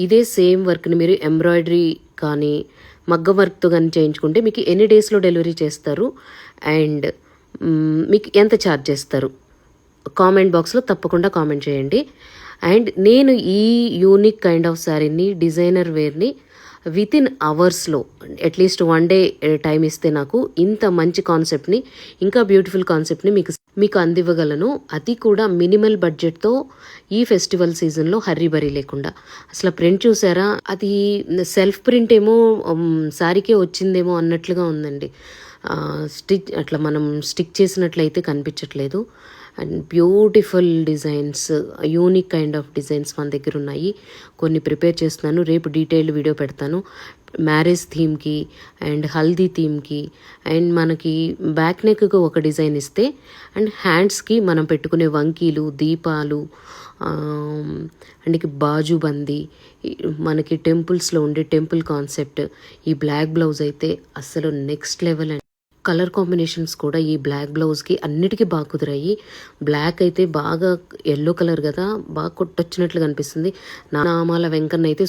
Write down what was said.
ఇదే సేమ్ వర్క్ని మీరు ఎంబ్రాయిడరీ కానీ మగ్గం వర్క్తో కానీ చేయించుకుంటే మీకు ఎన్ని డేస్లో డెలివరీ చేస్తారు అండ్ మీకు ఎంత ఛార్జ్ చేస్తారు కామెంట్ బాక్స్లో తప్పకుండా కామెంట్ చేయండి. అండ్ నేను ఈ యూనిక్ కైండ్ ఆఫ్ శారీని డిజైనర్ వేర్ని విత్ ఇన్ అవర్స్లో అట్లీస్ట్ 1 డే టైం ఇస్తే నాకు ఇంత మంచి కాన్సెప్ట్ని ఇంకా బ్యూటిఫుల్ కాన్సెప్ట్ని మీకు అందివ్వగలను. అది కూడా మినిమల్ బడ్జెట్తో ఈ ఫెస్టివల్ సీజన్లో హర్రీ లేకుండా. అసలు ప్రింట్ చూసారా, అది సెల్ఫ్ ప్రింట్ ఏమో శారీకే వచ్చిందేమో అన్నట్లుగా ఉందండి. అట్లా మనం స్టిక్ చేసినట్లయితే కనిపించట్లేదు. And beautiful designs, unique kind of designs మన దగ్గర ఉన్నాయి. కొన్ని ప్రిపేర్ చేస్తున్నాను, రేపు డీటెయిల్డ్ వీడియో పెడతాను. మ్యారేజ్ థీమ్కి అండ్ హల్దీ థీమ్కి అండ్ మనకి బ్యాక్ నెక్కి ఒక డిజైన్ ఇస్తే అండ్ హ్యాండ్స్కి మనం పెట్టుకునే వంకీలు, దీపాలు అండ్ బాజుబందీ, మనకి టెంపుల్స్లో ఉండే టెంపుల్ కాన్సెప్ట్. ఈ బ్లాక్ బ్లౌజ్ అయితే అసలు నెక్స్ట్ లెవెల్. కలర్ కాంబినేషన్స్ కూడా ఈ బ్లాక్ బ్లౌజ్కి అన్నిటికీ బాగా కుదిరాయి. బ్లాక్ అయితే బాగా ఎల్లో కలర్ కదా, బాగా కొట్టొచ్చినట్లు కనిపిస్తుంది. నామాల వెంకన్న అయితే